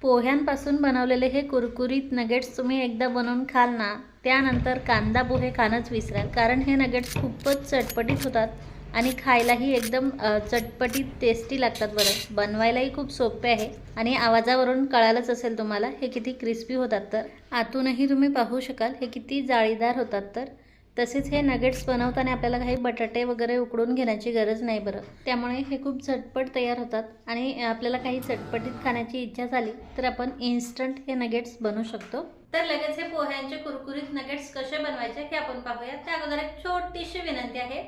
पोह्यांपासून बनवलेले हे कुरकुरीत नगेट्स तुम्ही एकदा बनवून खाल ना, त्यानंतर कांदा पोहे खाणंच विसराल. कारण हे नगेट्स खूपच चटपटीत होतात आणि खायलाही एकदम चटपटीत टेस्टी लागतात. बरं, बनवायलाही खूप सोपे आहे आणि आवाजावरून कळालंच असेल तुम्हाला हे किती क्रिस्पी होतात. तर आतूनही तुम्ही पाहू शकाल हे किती जाळीदार होतात. तर तसेच हे नगेट्स बनवताना आपल्याला काही बटाटे वगैरे उकडून घेण्याची गरज नाही. बरं, त्यामुळे हे खूप झटपट तयार होतात आणि आपल्याला काही चटपटीत खाण्याची इच्छा झाली तर आपण इन्स्टंट हे नगेट्स बनवू शकतो. तर लगेच हे पोह्यांचे कुरकुरीत नगेट्स कसे बनवायचे हे आपण पाहूया. त्या अगोदर एक छोटीशी विनंती आहे,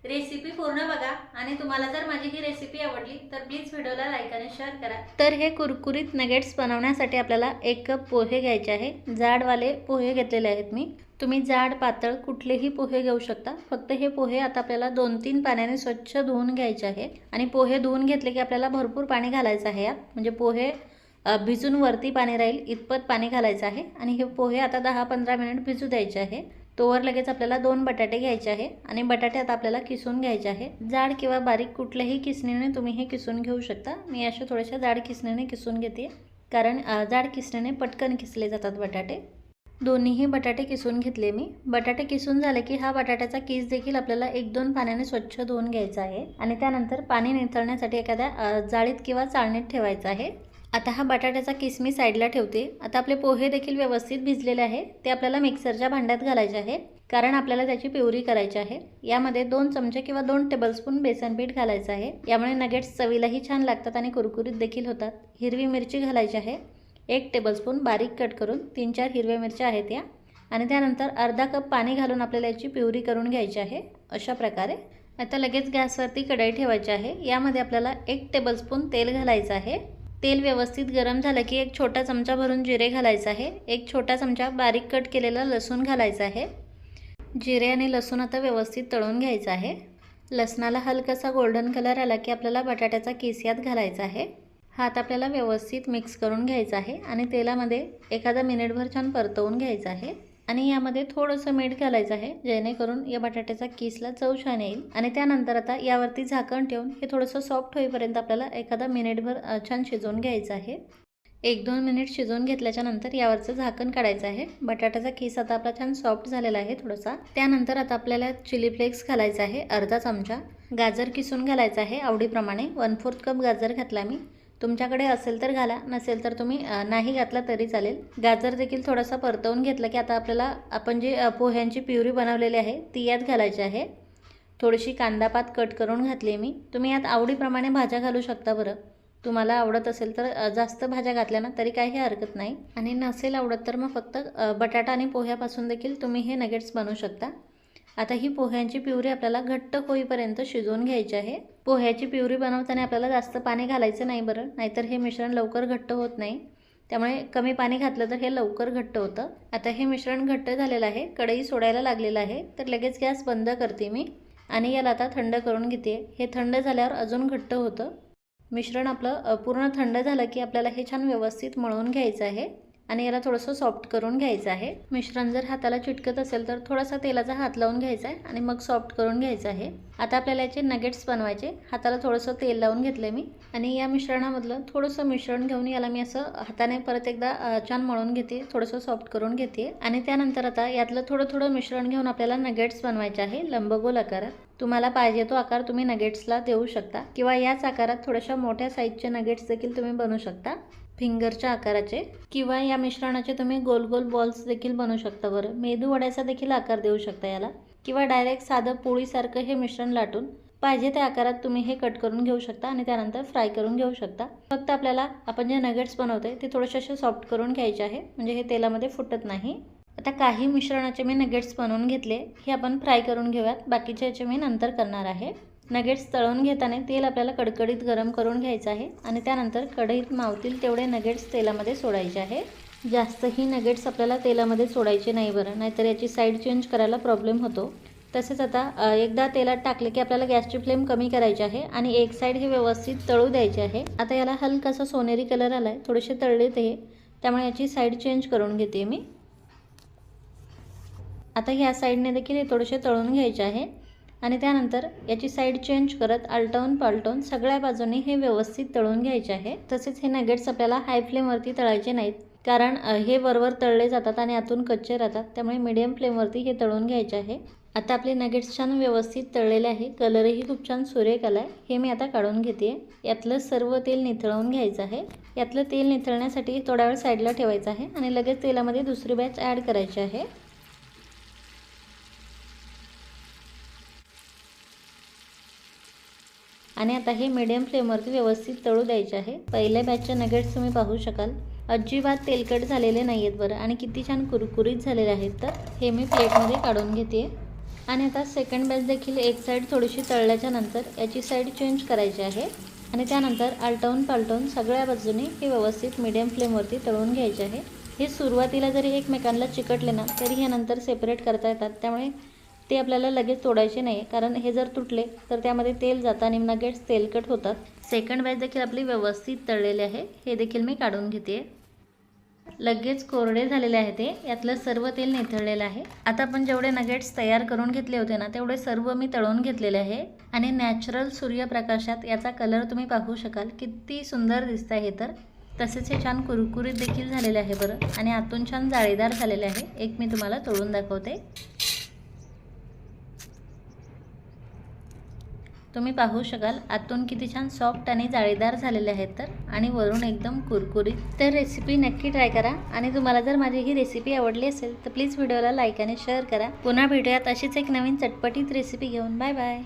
रेसिपी पूर्ण बघा आणि तुम्हाला जर माझी ही रेसिपी आवडली तर प्लीज व्हिडिओला लाईक आणि शेअर करा. तर हे कुरकुरीत नगेट्स बनवण्यासाठी आपल्याला 1 कप पोहे घ्यायचे आहे. जाडवाले पोहे घेतलेले आहेत मी. तुम्ही जाड पातळ कुठलेही पोहे घेऊ शकता. फक्त हे पोहे आता आपल्याला 2-3 पाण्याने स्वच्छ धुवून घ्यायचे आहे आणि पोहे धुवून घेतले की आपल्याला भरपूर पाणी घालायचं आहे यात. म्हणजे पोहे भिजून वरती पाणी राहील इतपत पाणी घालायचं आहे आणि हे पोहे आता 10-15 मिनिट भिजू द्यायचे आहे. तोवर लगेच आपल्याला 2 बटाटे घ्यायचे आहे आणि बटाटे आता आपल्याला किसून घ्यायचे आहे. जाड किंवा बारीक कुठल्याही किसणीने तुम्ही हे किसून घेऊ शकता. मी अशा थोड्याशा जाड किसणीने किसून घेते कारण जाड किसणीने पटकन किसले जातात बटाटे. दोन्हीही बटाटे किसून घेतले मी. बटाटे किसून झाले की हा बटाट्याचा किस देखील आपल्याला 1-2 पाण्याने स्वच्छ धुवून घ्यायचा आहे आणि त्यानंतर पाणी निथळण्यासाठी एखाद्या जाळीत किंवा चाळणीत ठेवायचं आहे. आता हा बटाट्याचा किस मी साईडला ठेवते. आता आपले पोहे देखील व्यवस्थित भिजलेले आहे. ते आपल्याला मिक्सरच्या भांड्यात घालायचे आहे कारण आपल्याला त्याची प्युरी करायची आहे. यामध्ये 2 चमचे किंवा 2 टेबलस्पून बेसन पीठ घालायचं आहे. यामुळे नगेट्स चवीलाही छान लागतात आणि कुरकुरीत देखील होतात. हिरवी मिरची घालायची आहे 1 टेबलस्पून बारीक कट करून. 3-4 हिरव्या मिरच्या आहेत या आणि त्यानंतर अर्धा कप पाणी घालून आपल्याला याची प्युरी करून घ्यायची आहे अशा प्रकारे. आता लगेच गॅसवरती कढई ठेवायची आहे. यामध्ये आपल्याला 1 टेबलस्पून तेल घालायचं आहे. तेल व्यवस्थित गरम झालं की 1 छोटा चमचा भरून जिरे घालायचं आहे. 1 छोटा चमचा बारीक कट केलेला लसूण घालायचा आहे. जिरे आणि लसूण आता व्यवस्थित तळून घ्यायचं आहे. लसणाला हलकासा गोल्डन कलर आला की आपल्याला बटाट्याचा किस यात घालायचा आहे. हा आता आपल्याला व्यवस्थित मिक्स करून घ्यायचा आहे आणि तेलामध्ये एखादा मिनिटभर छान परतवून घ्यायचं आहे आणि यामध्ये थोडंसं मीठ घालायचं आहे जेणेकरून या बटाट्याचा किसला चव छान येईल. आणि त्यानंतर आता यावरती झाकण ठेवून हे थोडंसं सॉफ्ट होईपर्यंत आपल्याला एखादा मिनिटभर छान शिजवून घ्यायचं आहे. 1-2 मिनिट शिजवून घेतल्याच्या नंतर यावरचं झाकण काढायचं आहे. बटाट्याचा किस आता आपला छान सॉफ्ट झालेला आहे थोडासा. त्यानंतर आता आपल्याला चिली फ्लेक्स घालायचा आहे अर्धा चमचा. गाजर किसून घालायचं आहे आवडीप्रमाणे. 1/4 कप गाजर घातला मी. तुमच्याकडे असेल तर घाला, नसेल तर तुम्ही नाही घातला तरी चालेल. गाजर देखील थोडासा परतवून घेतला की आता आपल्याला आपण जे पोह्यांची प्युरी बनवलेली आहे ती यात घालायची आहे. थोडीशी कांदापात कट करून घातली मी. तुम्ही यात आवडीप्रमाणे भाज्या घालू शकता. बरं, तुम्हाला आवडत असेल तर जास्त भाज्या घातल्या ना तरी काही हरकत नाही आणि नसेल आवडत तर मग फक्त बटाटा आणि पोह्यापासून देखील तुम्ही हे नगेट्स बनवू शकता. आता ही पोह्यांची प्युरी आपल्याला घट्ट होईपर्यंत शिजवून घ्यायची आहे. पोह्याची प्युरी बनवताना आपल्याला जास्त पाणी घालायचं नाही बरं, नाहीतर हे मिश्रण लवकर घट्ट होत नाही. त्यामुळे कमी पाणी घातलं तर हे लवकर घट्ट होतं. आता हे मिश्रण घट्ट झालेलं आहे, कढई सोडायला लागलेलं आहे. तर लगेच गॅस बंद करते मी आणि याला आता थंड करून घेते. हे थंड झाल्यावर अजून घट्ट होतं. मिश्रण आपलं पूर्ण थंड झालं की आपल्याला हे छान व्यवस्थित मळून घ्यायचं आहे आणि याला थोडंसं सॉफ्ट करून घ्यायचं आहे. मिश्रण जर हाताला चिटकत असेल तर थोडासा तेलाचा हात लावून घ्यायचा आहे आणि मग सॉफ्ट करून घ्यायचं आहे. आता आपल्याला याचे नगेट्स बनवायचे. हाताला थोडंसं तेल लावून घेतलं मी आणि या मिश्रणामधलं थोडंसं मिश्रण घेऊन याला मी असं हाताने परत एकदा छान मळून घेते, थोडंसं सॉफ्ट करून घेते आणि त्यानंतर आता यातलं थोडं मिश्रण घेऊन आपल्याला नगेट्स बनवायचे आहे लंबगोल आकारात. तुम्हाला पाहिजे तो आकार तुम्ही नगेट्सला देऊ शकता किंवा याच आकारात थोड्याशा मोठ्या साईजचे नगेट्स देखील तुम्ही बनवू शकता, फिंगरच्या आकाराचे, किंवा या मिश्रणाचे तुम्ही गोल गोल बॉल्स देखील बनवू शकता. बरं, मेदू वड्याचा देखील आकार देऊ शकता याला, किंवा डायरेक्ट साधं पोळीसारखं हे मिश्रण लाटून पाहिजे त्या आकारात तुम्ही हे कट करून घेऊ शकता आणि त्यानंतर फ्राय करून घेऊ शकता. फक्त आपल्याला आपण जे नगेट्स बनवतोय ते थोडेसे असे सॉफ्ट करून घ्यायचे आहे म्हणजे हे तेलामध्ये फुटत नाही. आता काही मिश्रणाचे मी नगेट्स बनवून घेतले, हे आपण फ्राय करून घेऊयात. बाकीचे याचे मी नंतर करणार आहे. नगेट्स तळून घेताना तेल आपल्याला कडकडीत गरम करून घ्यायचं आहे आणि त्यानंतर कढईत मावतील तेवढे नगेट्स तेलामध्ये सोडायचे आहे. जास्तही नगेट्स आपल्याला तेलामध्ये सोडायचे नाही बरं, नाहीतर याची साईड चेंज करायला प्रॉब्लेम होतो. तसेच आता एकदा तेलात टाकले की आपल्याला गॅसची फ्लेम कमी करायची आहे आणि एक साईड हे व्यवस्थित तळू द्यायचे आहे. आता याला हलकासा सोनेरी कलर आला आहे, थोडेसे तळले ते, त्यामुळे याची साईड चेंज करून घेते मी. आता ह्या साईडने देखील हे थोडेसे तळून घ्यायचे आहे आणि त्यानंतर याची साईड चेंज करत आलटवून पालटवून सगळ्या बाजूनी हे व्यवस्थित तळून घ्यायचे आहे। तसेच हे नगेट्स आपल्याला हाय फ्लेमवरती तळायचे नाहीत, कारण हे वरवर तळले जातात आणि आतून कच्चे राहतात, त्यामुळे मीडियम फ्लेमवरती हे तळून घ्यायचे आहे। आता आपले नगेट्स छान व्यवस्थित तळलेले आहे, कलरही खूप छान सुरेख आला आहे। हे मी आता काढून घेते। यातलं सर्व तेल निथळवून घ्यायचं आहे। यातलं तेल निथळण्यासाठी थोडा वेळ साईडला ठेवायचं आहे आणि लगेच तेलामध्ये दुसरी बॅच ॲड करायची आहे। आणि आता हे मीडियम फ्लेमवरती व्यवस्थित तळू द्यायचे आहे। पहिल्या बॅचचे नगेट्स तुम्ही पाहू शकाल अजिबात तेलकट झालेले नाही आहेत बरं, आणि किती छान कुरकुरीत झालेले आहेत। तर हे मी प्लेटमध्ये काढून घेते। आणि आता सेकंड बॅच देखील एक साईड थोडीशी तळल्याच्या नंतर याची साईड चेंज करायची आहे आणि त्यानंतर आलटवून पालटवून सगळ्या बाजूने हे व्यवस्थित मीडियम फ्लेमवरती तळून घ्यायचे आहे। हे सुरुवातीला जरी एकमेकांना चिकटले ना तरी हे नंतर सेपरेट करता येतात, त्यामुळे ते आपल्याला लगेच तोडायचे नाही, कारण हे जर तुटले तर त्यामध्ये तेल जातं आणि नगेट्स तेलकट होतात। सेकंड बॅच देखील आपली व्यवस्थित तळलेले आहे, हे देखील मी काढून घेते। लगेच कोरडे झालेले आहे ते, यातलं सर्व तेल निथळलेलं आहे। आता आपण जेवढे नगेट्स तयार करून घेतले होते ना तेवढे सर्व मी तळून घेतलेले आहे आणि नॅचरल सूर्यप्रकाशात याचा कलर तुम्ही पाहू शकाल किती सुंदर दिसत आहे। तर तसेच हे छान कुरकुरीत देखील झालेले आहे बरं, आणि आतून छान जाळीदार झालेले आहे। एक मी तुम्हाला तळून दाखवते। तुम्ही पाहू शकाल आतून किती छान सॉफ्ट आणि जाळीदार झालेले आहेत, तर आणि वरून एकदम कुरकुरीत। तर रेसिपी नक्की ट्राय करा, आणि तुम्हाला जर माझी ही रेसिपी आवडली असेल तर प्लीज व्हिडिओला लाईक आणि शेअर करा। पुन्हा भेटूयात अशीच एक नवीन चटपटीत रेसिपी घेऊन। Bye bye.